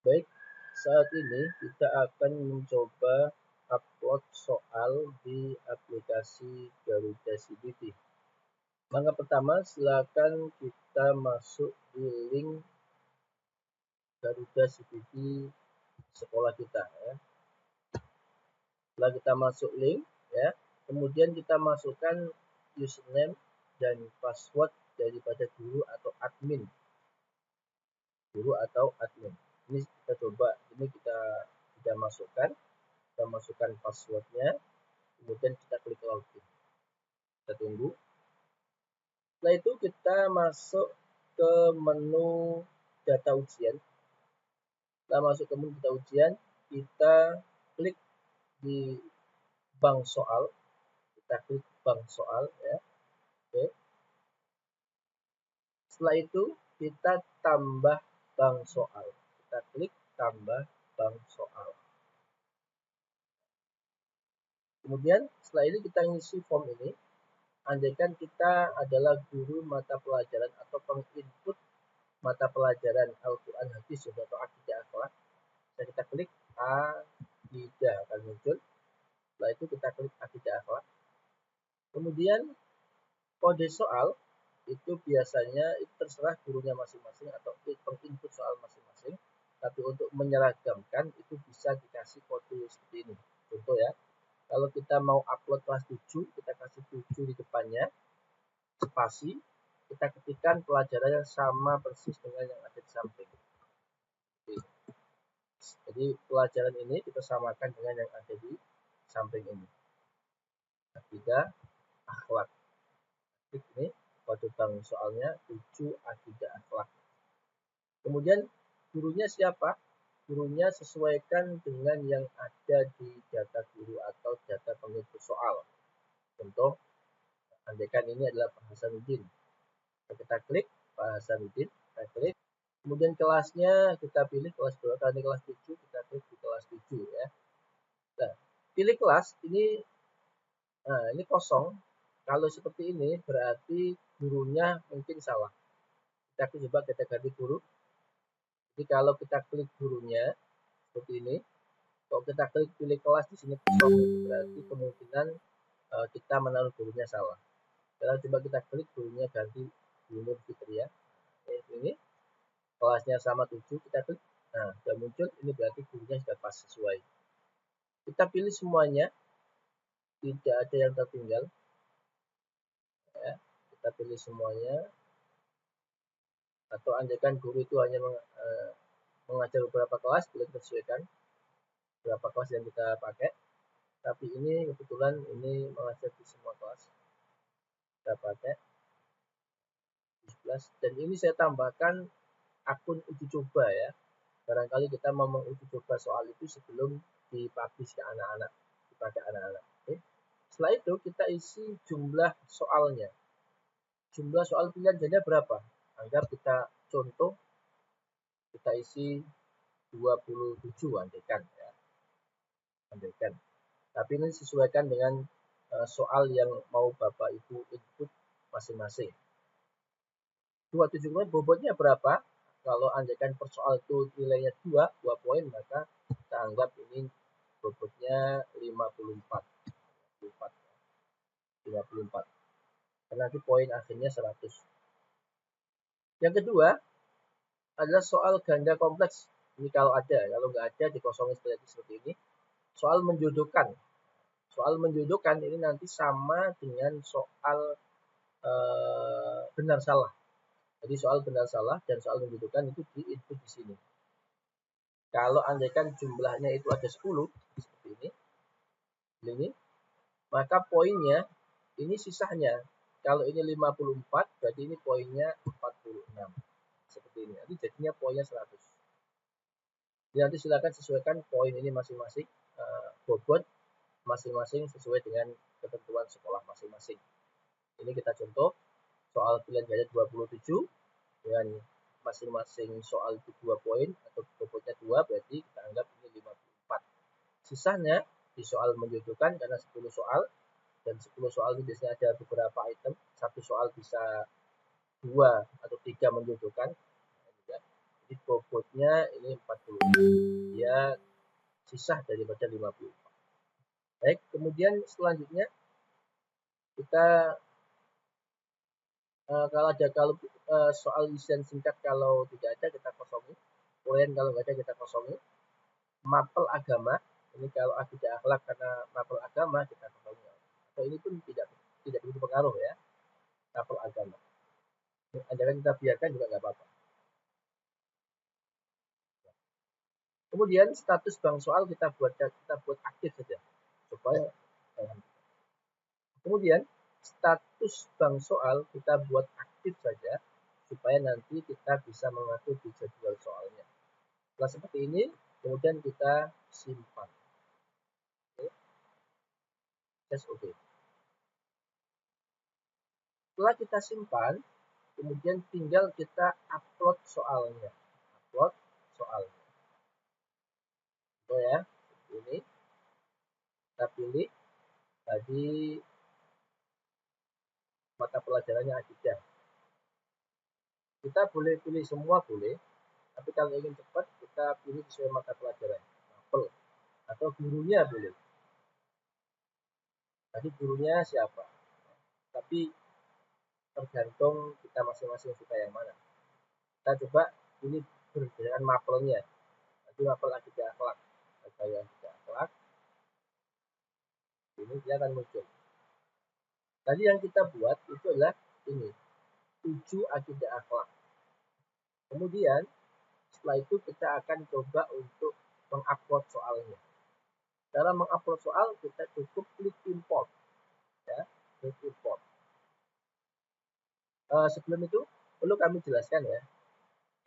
Baik, saat ini kita akan mencoba upload soal di aplikasi Garuda CPT. Langkah pertama, silakan kita masuk di link Garuda CPT sekolah kita ya. Setelah kita masuk link ya, kemudian kita masukkan username dan password daripada guru atau admin. Ini kita coba, ini kita sudah masukkan passwordnya, kemudian kita klik login. Kita tunggu. Setelah itu kita masuk ke menu data ujian. Setelah masuk ke menu data ujian, kita klik di bank soal. Kita klik bank soal ya. Oke. Setelah itu kita tambah bank soal. Kita klik tambah bank soal. Kemudian setelah ini kita ngisi form ini. Andaikan kita adalah guru mata pelajaran atau penginput mata pelajaran Al-Quran Hadis atau Akidah Akhlak, kita klik Akidah akan muncul. Setelah itu kita klik Akidah Akhlak. Kemudian kode soal itu biasanya itu terserah gurunya masing-masing atau penginput soal masing-masing. Tapi untuk menyeragamkan itu bisa dikasih kode seperti ini. Contoh ya, kalau kita mau upload kelas 7, kita kasih 7 di depannya, spasi, kita ketikkan pelajarannya sama persis dengan yang ada di samping. Jadi pelajaran ini kita samakan dengan yang ada di samping ini. Akidah Akhlak. Ini kode bank soalnya 7 Akidah Akhlak. Kemudian gurunya siapa? Gurunya sesuaikan dengan yang ada di data guru atau data penginput soal. Contoh, andaikan ini adalah Pak Hasanuddin. Kita klik Pak Hasanuddin, kita klik. Kemudian kelasnya kita pilih kelas berapa, tadi kelas 7, kita klik di kelas 7 ya. Nah, pilih kelas ini, nah ini kosong. Kalau seperti ini berarti gurunya mungkin salah. Kita coba kita ganti guru. Jadi kalau kita klik gurunya seperti ini, kalau kita klik pilih kelas di sini kosong, berarti kemungkinan kita menaruh gurunya salah. Kalau coba kita klik gurunya ganti Nur Fitria. Ini kelasnya sama 7, kita klik. Nah, sudah muncul, ini berarti gurunya sudah pas sesuai. Kita pilih semuanya, tidak ada yang tertinggal. Ya, kita pilih semuanya. Atau andaikan guru itu hanya mengajar beberapa kelas, boleh kita sesuaikan berapa kelas yang kita pakai. Tapi ini kebetulan ini mengajar di semua kelas. Kita pakai 17. Dan ini saya tambahkan akun uji coba ya. Barangkali kita mau menguji coba soal itu sebelum dipublish ke anak-anak, dipakai anak-anak. Oke. Setelah itu kita isi jumlah soalnya. Jumlah soal pilihan jadinya berapa? Anggap kita contoh kita isi 27 andaikan ya. Andaikan. Tapi ini sesuaikan dengan soal yang mau Bapak Ibu input masing-masing. 27 bobotnya berapa? Kalau andaikan per soal itu nilainya 2 poin, maka kita anggap ini bobotnya 54. 54. Karena nanti poin akhirnya 100. Yang kedua adalah soal ganda kompleks. Ini kalau ada, kalau nggak ada dikosongin seperti ini. Soal menjodohkan. Soal menjodohkan ini nanti sama dengan soal benar salah. Jadi soal benar salah dan soal menjodohkan itu diinput di sini. Kalau andaikan jumlahnya itu ada 10 seperti ini, maka poinnya ini sisanya. Kalau ini 54 berarti ini poinnya 46. Seperti ini. Nanti jadinya poinnya 100. Jadi nanti silakan sesuaikan poin ini masing-masing, bobot masing-masing sesuai dengan ketentuan sekolah masing-masing. Ini kita contoh soal pilihan ganda 27 dengan masing-masing soal itu 2 poin atau bobotnya 2, berarti kita anggap ini 54. Sisanya di soal menjodohkan karena 10 soal dan 10 soal ini biasanya ada beberapa item, satu soal bisa 2 atau 3 menjodohkan. Jadi Jadi bobotnya ini 40. Dia sisa daripada 50. Baik, kemudian selanjutnya kita kalau soal isian singkat kalau tidak ada kita kosongi. Poin kalau nggak ada kita kosongi. Mapel agama, ini kalau akidah akhlak karena mapel agama kita kosongi. Atau ini pun tidak begitu pengaruh ya, mapel agama. Andaikan kita biarkan juga nggak apa-apa. Kemudian status bank soal kita buat aktif saja supaya kemudian status bank soal kita buat aktif saja supaya nanti kita bisa mengatur di jadwal soalnya. Setelah seperti ini, kemudian kita simpan. Oke. Just oke. Setelah kita simpan, kemudian tinggal kita upload soalnya. Upload soalnya. Itu ya, ini kita pilih tadi mata pelajarannya akidah. Kita boleh pilih semua boleh, tapi kalau ingin cepat kita pilih sesuai mata pelajaran. Mapel atau gurunya boleh. Tadi gurunya siapa? Tapi tergantung kita masing-masing suka yang mana. Kita coba ini berdasarkan mapelnya. Nanti mapel akidah akhlak. Saya akidah akhlak. Ini dia akan muncul. Tadi yang kita buat itu adalah ini 7 akidah akhlak. Kemudian setelah itu kita akan coba untuk mengupload soalnya. Dalam mengupload soal kita cukup klik import, ya, klik import. Sebelum itu perlu kami jelaskan ya.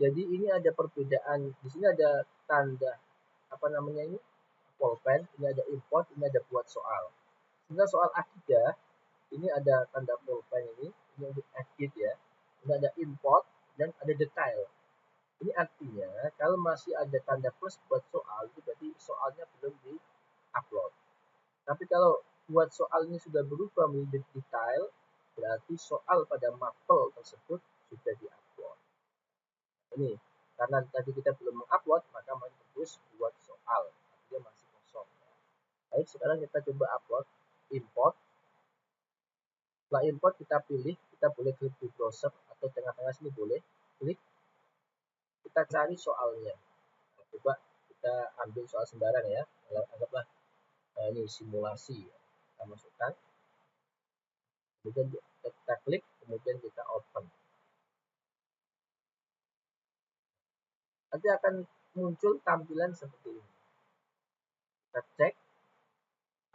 Jadi ini ada perbedaan. Di sini ada tanda apa namanya ini pulpen, ini ada import, ini ada buat soal. Sehingga soal akidah ini ada tanda pulpen ini untuk edit ya. Ini ada import dan ada detail. Ini artinya kalau masih ada tanda plus buat soal itu berarti soalnya belum di-upload. Tapi kalau buat soal ini sudah berubah menjadi detail, berarti soal pada mapel tersebut sudah di-upload. Ini karena tadi kita belum mengupload, maka terus buat soal, artinya masih kosong. Baik, sekarang kita coba upload, import. Setelah import kita pilih, kita boleh klik di browser atau tengah-tengah sini boleh klik. Kita cari soalnya. Nah, coba kita ambil soal sembarang ya. Anggaplah ini simulasi. Kita masukkan. Kemudian kita klik, kemudian kita open. Nanti akan muncul tampilan seperti ini. Kita cek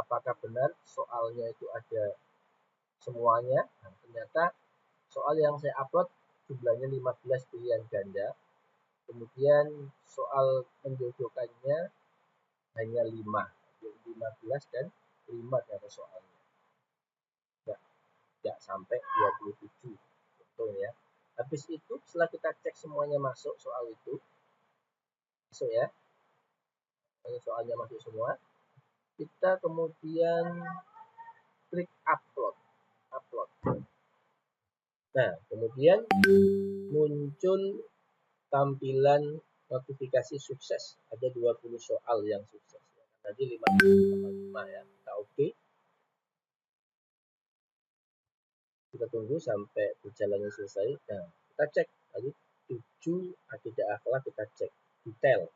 apakah benar soalnya itu ada semuanya. Nah, ternyata soal yang saya upload jumlahnya 15 pilihan ganda. Kemudian soal menjodohkannya hanya 5. 15 dan 5 dari soalnya. Tidak sampai 27. Betul ya. Habis itu setelah kita cek semuanya masuk soal itu. Masuk ya. Soalnya masuk semua. Kita kemudian klik upload. Nah, kemudian muncul tampilan notifikasi sukses. Ada 20 soal yang sukses. Tadi 5 ya. Kita oke. Kita tunggu sampai berjalannya selesai. Nah, kita cek tadi 7 akidah akhlak kita cek detail.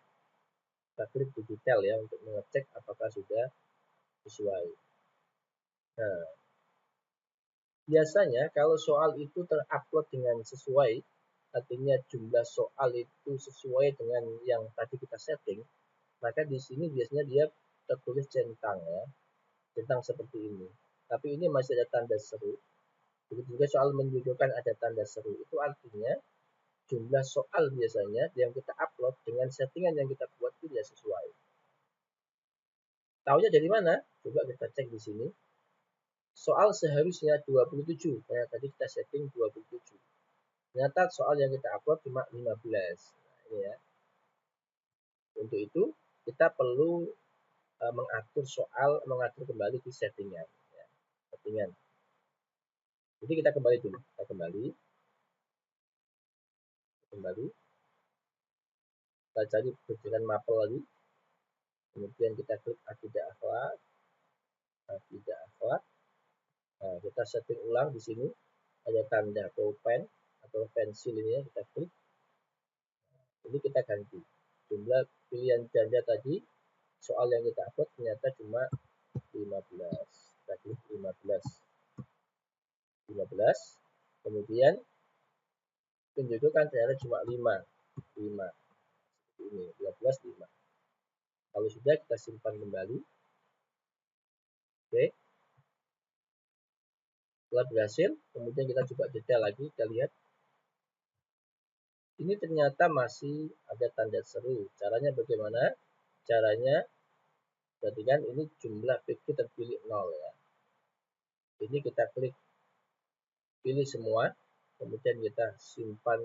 Kita klik di detail ya untuk mengecek apakah sudah sesuai. Nah, biasanya kalau soal itu terupload dengan sesuai, artinya jumlah soal itu sesuai dengan yang tadi kita setting, maka di sini biasanya dia tertulis centang ya, centang seperti ini. Tapi ini masih ada tanda seru. Begitu juga soal menunjukkan ada tanda seru. Itu artinya jumlah soal biasanya yang kita upload dengan settingan yang kita buat itu tidak sesuai. Taunya dari mana? Coba kita cek di sini. Soal seharusnya 27, karena tadi kita setting 27. Ternyata soal yang kita upload cuma 15. Nah, ini ya. Untuk itu kita perlu mengatur kembali di settingan. Ya. Settingan. Jadi kita kembali dulu. Kita kembali. Kita cari berdasarkan mapel lagi. Kemudian kita klik akidah akhlak. Nah, kita setting ulang di sini. Ada tanda pulpen atau pensil ini ya, kita klik. Ini kita ganti. Jumlah pilihan ganda tadi, soal yang kita upload ternyata cuma 15. Kita klik 15. Kemudian pendudukan ternyata cuma 5. Ini 12, 5. Kalau sudah, kita simpan kembali. Oke. Setelah berhasil, kemudian kita coba jeda lagi, kita lihat. Ini ternyata masih ada tanda seru. Caranya bagaimana? Caranya, berarti kan ini jumlah PQ terpilih 0 ya. Ini kita klik pilih semua, kemudian kita simpan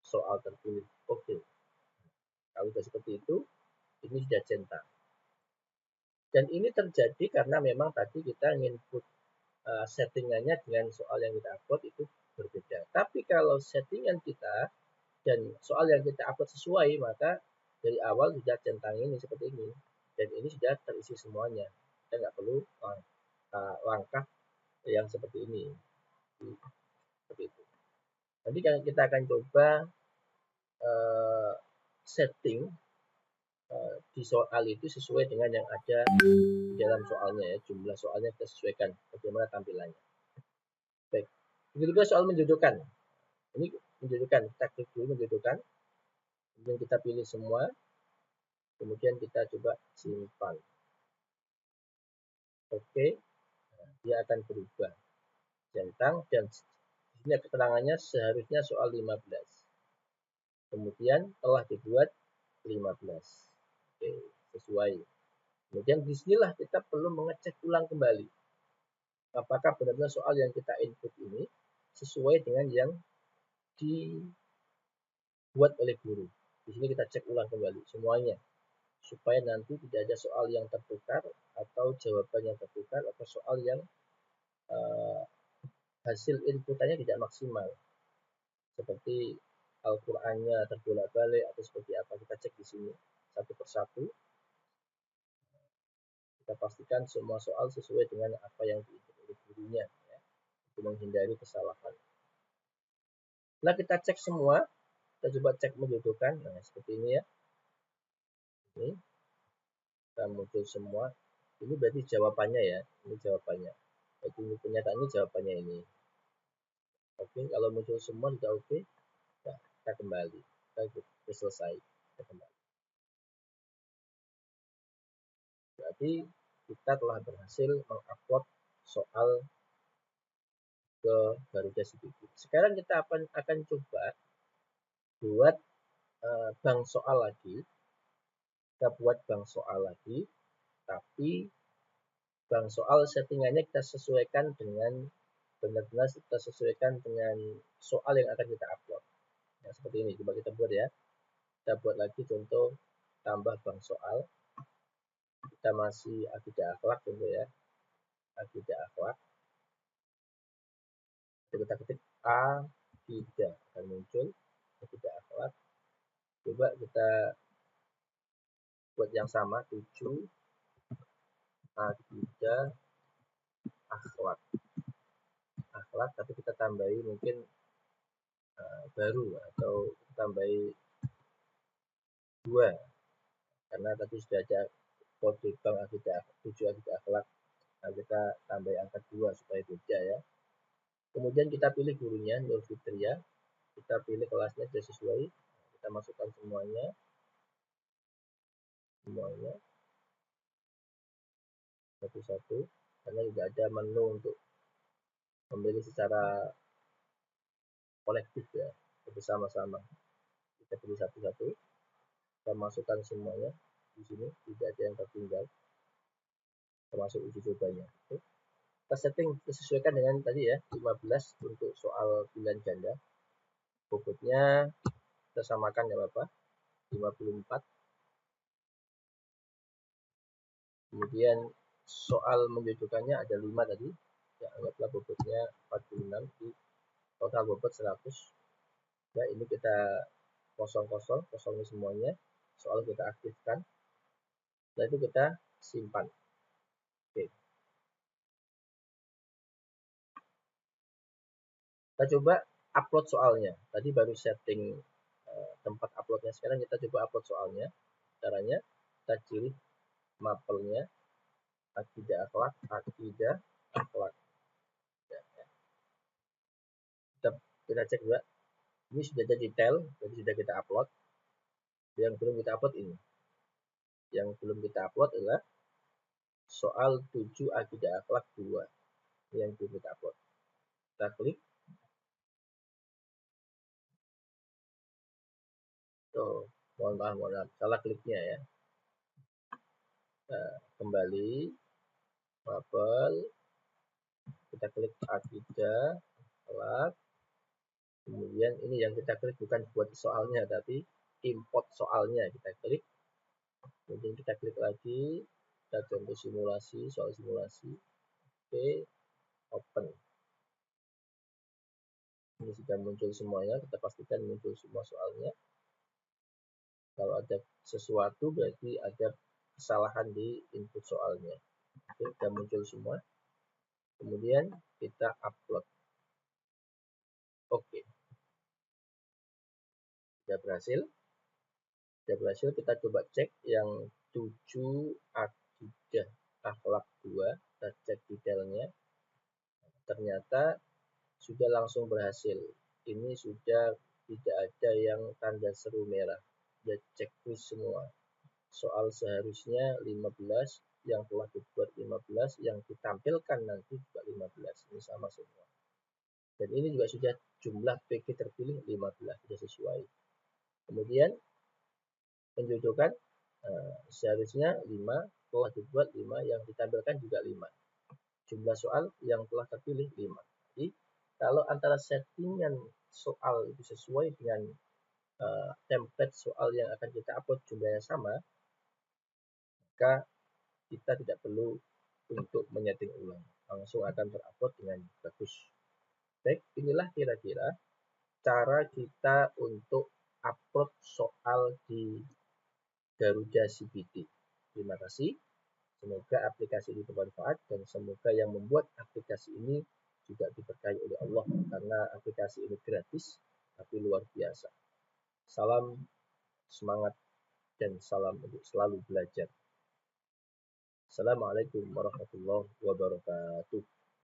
soal terpilih. Oke. Kalau sudah seperti itu, ini sudah centang. Dan ini terjadi karena memang tadi kita input settingannya dengan soal yang kita upload itu berbeda. Tapi kalau settingan kita dan soal yang kita upload sesuai, maka dari awal sudah centang ini seperti ini. Dan ini sudah terisi semuanya. Kita nggak perlu langkah yang seperti ini. Seperti itu. Nanti kita akan coba setting di soal itu sesuai dengan yang ada di dalam soalnya ya. Jumlah soalnya kita sesuaikan bagaimana tampilannya. Baik. Begitu juga soal menjodohkan. Ini menjodohkan, kita klik dulu menjodohkan. Kemudian kita pilih semua. Kemudian kita coba simpan. Oke. Nah, dia akan berubah. Centang dan ini keterangannya seharusnya soal 15. Kemudian telah dibuat 15. Oke, sesuai. Kemudian disinilah kita perlu mengecek ulang kembali. Apakah benar-benar soal yang kita input ini sesuai dengan yang dibuat oleh guru. Di sini kita cek ulang kembali semuanya. Supaya nanti tidak ada soal yang tertukar atau jawaban yang tertukar atau soal yang hasil inputannya tidak maksimal. Seperti Al-Qur'annya terbolak-balik atau seperti apa, kita cek di sini satu persatu. Kita pastikan semua soal sesuai dengan apa yang diinput oleh gurunya ya, untuk menghindari kesalahan. Nah, kita cek semua, kita coba cek menjodohkan. Nah, seperti ini ya. Ini kita muncul semua. Ini berarti jawabannya ya. Ini jawabannya. Jadi ini pernyataan ini jawabannya ini. Oke, kalau muncul semua sudah oke. Nah, kita kembali. Kita selesai. Kita kembali. Berarti kita telah berhasil mengupload soal ke Garuda CPQ. Sekarang kita akan coba buat bank soal lagi. Kita buat bank soal lagi, tapi bank soal settingannya kita sesuaikan dengan benar-benar kita sesuaikan dengan soal yang akan kita upload. Nah, seperti ini. Coba kita buat ya. Kita buat lagi contoh tambah bank soal. Kita masih akidah akhlak contoh ya. Akidah akhlak. Kita ketik akidah akan muncul akidah akhlak. Coba kita buat yang sama 7 akidah akhlak. Tapi kita tambahi mungkin baru atau tambahi 2 karena tadi sudah ada kode bank akidah 7 akidah akhlak. Nah, kita tambah angka 2 supaya beda ya. Kemudian kita pilih gurunya Nur Fitria, kita pilih kelasnya sudah sesuai, kita masukkan semuanya satu-satu karena tidak ada menu untuk memilih secara kolektif ya, bersama-sama. Kita pilih satu-satu, kita masukkan semuanya di sini, tidak ada yang tertinggal, termasuk uji cobanya. Oke. Kita setting disesuaikan dengan tadi ya 15 untuk soal pilihan ganda. Bobotnya kita samakan ya Bapak 54. Kemudian soal menjodohkannya ada 5 tadi. Ya, anggaplah bobotnya 46 di total bobot 100. Ya, ini kita kosong ini semuanya, soal kita aktifkan, setelah itu kita simpan. Oke. Kita coba upload soalnya. Tadi baru setting tempat uploadnya, sekarang kita coba upload soalnya. Caranya kita pilih mapelnya, akidah akhlak. Kita cek juga, ini sudah ada detail, jadi sudah kita upload. Yang belum kita upload ini. Yang belum kita upload adalah soal 7 akidah akhlak 2. Yang belum kita upload. Kita klik. Tuh, mohon maaf, salah kliknya ya. Nah, kembali, mapel, kita klik akidah akhlak. Kemudian ini yang kita klik bukan buat soalnya, tapi import soalnya kita klik. Kemudian kita klik lagi, kita contoh simulasi, soal simulasi. Oke, open. Ini sudah muncul semuanya, kita pastikan muncul semua soalnya. Kalau ada sesuatu berarti ada kesalahan di input soalnya. Oke, sudah muncul semua. Kemudian kita upload. Oke. Sudah berhasil. Kita coba cek yang 7 akidah akhlak 2. Kita cek detailnya. Ternyata sudah langsung berhasil. Ini sudah tidak ada yang tanda seru merah. Sudah checklist semua. Soal seharusnya 15, yang telah dibuat 15, yang ditampilkan nanti juga 15. Ini sama semua. Dan ini juga sudah jumlah PG terpilih 15, sudah sesuai. Kemudian menjodohkan seharusnya 5, telah dibuat 5, yang ditampilkan juga 5. Jumlah soal yang telah terpilih 5. Jadi kalau antara settingan soal itu sesuai dengan template soal yang akan kita upload jumlahnya sama, maka kita tidak perlu untuk menyeting ulang, langsung akan terupload dengan bagus. Baik, inilah kira-kira cara kita untuk upload soal di Garuda CPT. Terima kasih. Semoga aplikasi ini bermanfaat dan semoga yang membuat aplikasi ini juga diberkahi oleh Allah, karena aplikasi ini gratis tapi luar biasa. Salam semangat dan salam untuk selalu belajar. Assalamualaikum warahmatullahi wabarakatuh.